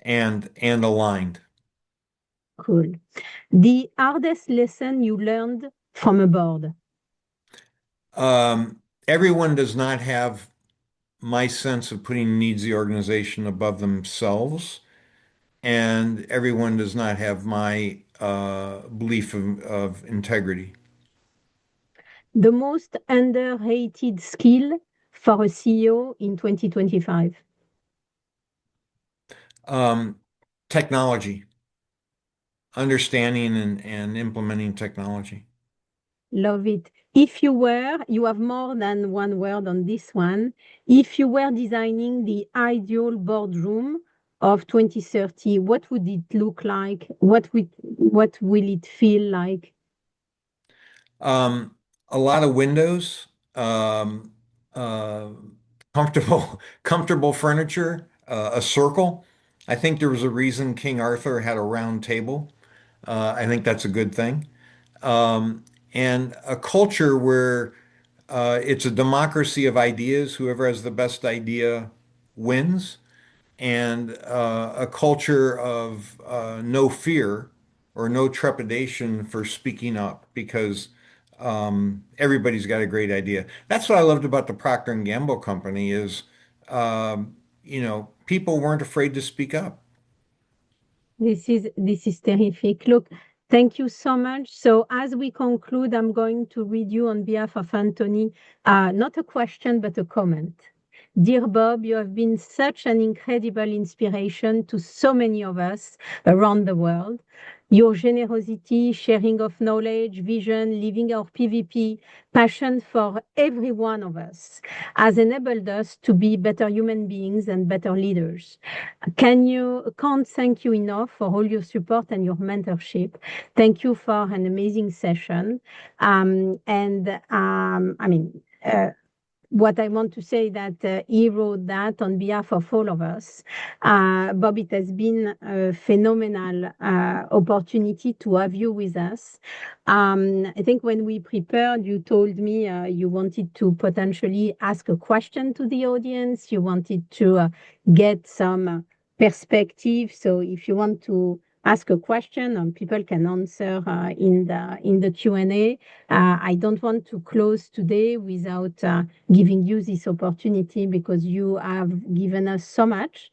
and aligned. cool. The hardest lesson you learned from a board. Everyone does not have my sense of putting needs of the organization above themselves, and everyone does not have my belief of integrity. The most underrated skill for a CEO in 2025. Um, Technology, understanding and implementing technology. Love it. If you were, you have more than one word on this one. If you were designing the ideal boardroom of 2030, what would it look like? What will it feel like? Um, a lot of windows, um, uh, comfortable furniture, a circle. I think there was a reason King Arthur had a round table. I think that's a good thing. And a culture where it's a democracy of ideas. Whoever has the best idea wins, and a culture of no fear or no trepidation for speaking up because everybody's got a great idea. That's what I loved about the Procter and Gamble company is, people weren't afraid to speak up. This is terrific. Look, thank you so much. So as we conclude, I'm going to read you on behalf of Anthony, not a question, but a comment. Dear Bob, you have been such an incredible inspiration to so many of us around the world. Your generosity, sharing of knowledge, vision, living our PVP, passion for every one of us has enabled us to be better human beings and better leaders. Can't thank you enough for all your support and your mentorship. Thank you for an amazing session. I mean, what I want to say that he wrote that on behalf of all of us. Bob, it has been a phenomenal opportunity to have you with us. I think when we prepared, you told me you wanted to potentially ask a question to the audience. You wanted to get some perspective. So if you want to ask a question and people can answer in the Q&A. I don't want to close today without giving you this opportunity because you have given us so much.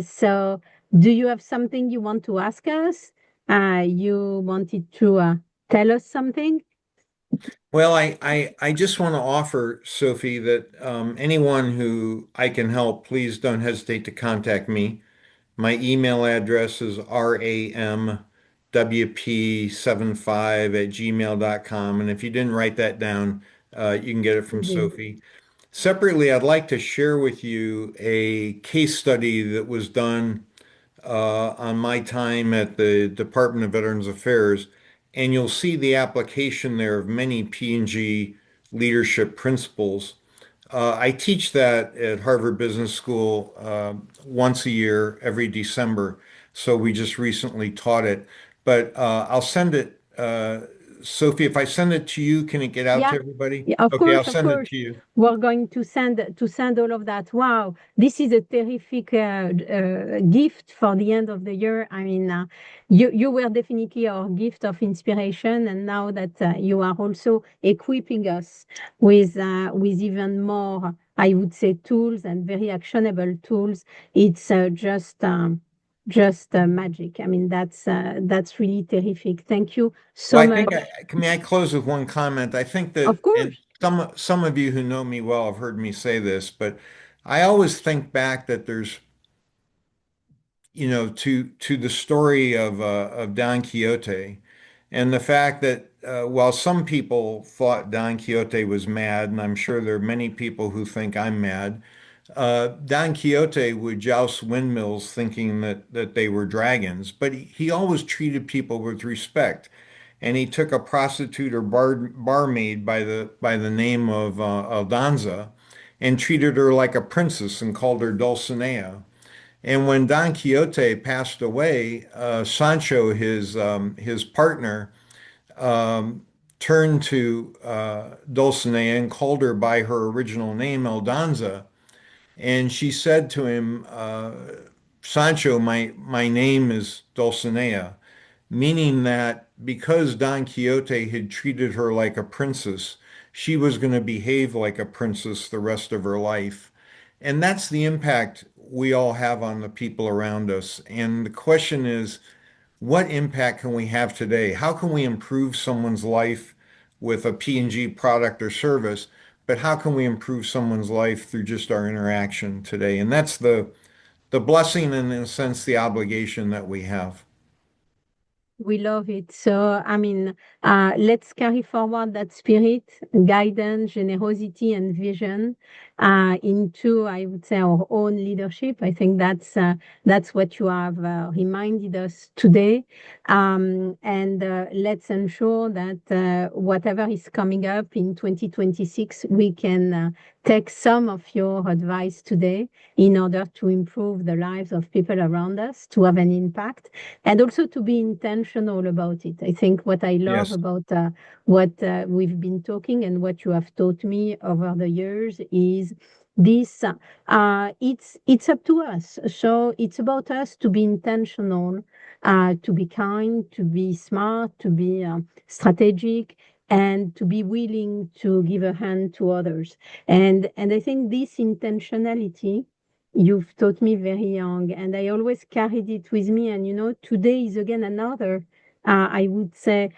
So do you have something you want to ask us? You wanted to tell us something? Well, I just want to offer, Sophie, that anyone who I can help, please don't hesitate to contact me. My email address is ramwp75@gmail.com. And if you didn't write that down, you can get it from Sophie. Separately, I'd like to share with you a case study that was done on my time at the Department of Veterans Affairs, and you'll see the application there of many P&G leadership principles. I teach that at Harvard Business School once a year, every December. So we just recently taught it. But I'll send it, Sophie, if I send it to you, can it get out Yeah, to everybody? yeah, of Okay, I'll course, of send it course. to you. We're going to send all of that. Wow, this is a terrific gift for the end of the year. I mean, you were definitely our gift of inspiration, and now that you are also equipping us with even more, I would say, tools and very actionable tools. It's just magic. I mean, that's really terrific. Thank you so Well, I much. think may I close with one comment? I think Of that, and course. some of you who know me well have heard me say this, but I always think back that there's, to the story of Don Quixote, and the fact that while some people thought Don Quixote was mad, and I'm sure there are many people who think I'm mad, Don Quixote would joust windmills thinking that they were dragons, but he always treated people with respect. And he took a prostitute or barmaid by the name of Aldonza and treated her like a princess and called her Dulcinea. And when Don Quixote passed away, Sancho, his partner, turned to Dulcinea and called her by her original name, Aldonza. And she said to him, Sancho, my name is Dulcinea, meaning that because Don Quixote had treated her like a princess, she was going to behave like a princess the rest of her life. And that's the impact we all have on the people around us. And the question is, what impact can we have today? How can we improve someone's life with a P&G product or service? But how can we improve someone's life through just our interaction today? And that's the blessing and in a sense the obligation that we have. We love it. So, I mean, let's carry forward that spirit, guidance, generosity, and vision into, I would say, our own leadership. I think that's what you have reminded us today. And let's ensure that whatever is coming up in 2026, we can take some of your advice today in order to improve the lives of people around us, to have an impact, and also to be intentional about it. I think what I love Yes. about what we've been talking and what you have taught me over the years is this it's up to us. So it's about us to be intentional, to be kind, to be smart, to be strategic, and to be willing to give a hand to others. And I think this intentionality you've taught me very young, and I always carried it with me. And today is again another, I would say,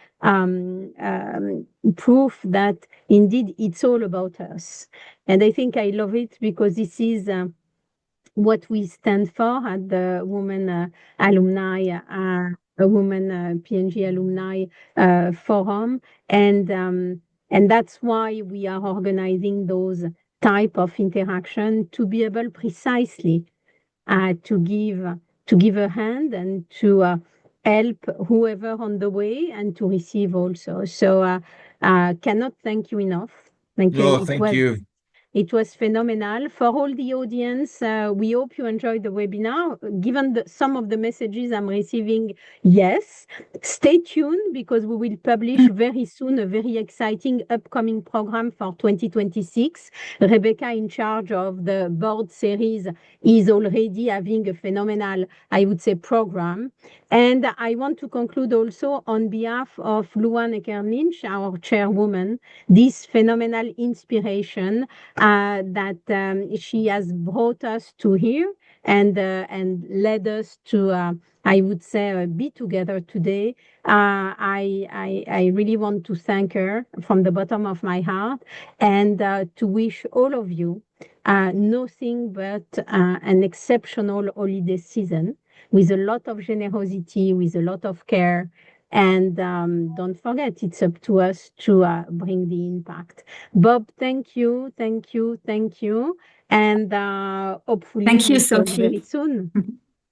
proof that indeed it's all about us. And I think I love it because this is what we stand for at the Women Alumni, a Women P&G Alumni Forum, and that's why we are organizing those type of interaction to be able precisely to give a hand and to help whoever on the way and to receive also. So cannot thank you enough. Thank you. No, thank you. It was phenomenal. For all the audience, we hope you enjoyed the webinar. Given some of the messages I'm receiving, yes, stay tuned because we will publish very soon a very exciting upcoming program for 2026. Rebecca, in charge of the board series, is already having a phenomenal, I would say, program. And I want to conclude also on behalf of Luan Ecker-Lynch, our chairwoman, this phenomenal inspiration that she has brought us to here and led us to, I would say, be together today. I really want to thank her from the bottom of my heart and to wish all of you nothing but an exceptional holiday season with a lot of generosity, with a lot of care. And don't forget, it's up to us to bring the impact. Bob, thank you, thank you, thank you. And hopefully Thank you, we'll talk Sophie. very soon.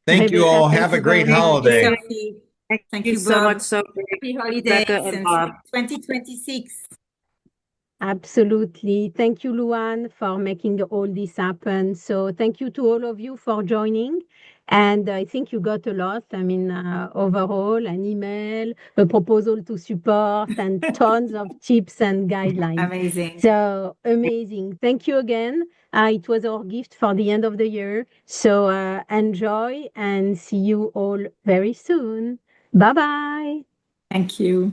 Thank you Rebecca, all. thank Have a you very great much. holiday. Thank you, Sophie. Thank you, so Bob. much, Sophie, Happy holidays Rebecca, and and Bob. 2026. Absolutely. Thank you, Luan, for making all this happen. So thank you to all of you for joining. And I think you got a lot. I mean, overall, an email, a proposal to support, and tons of tips and guidelines. Amazing. So amazing. Thank you again. It was our gift for the end of the year. So enjoy and see you all very soon. Bye-bye. Thank you.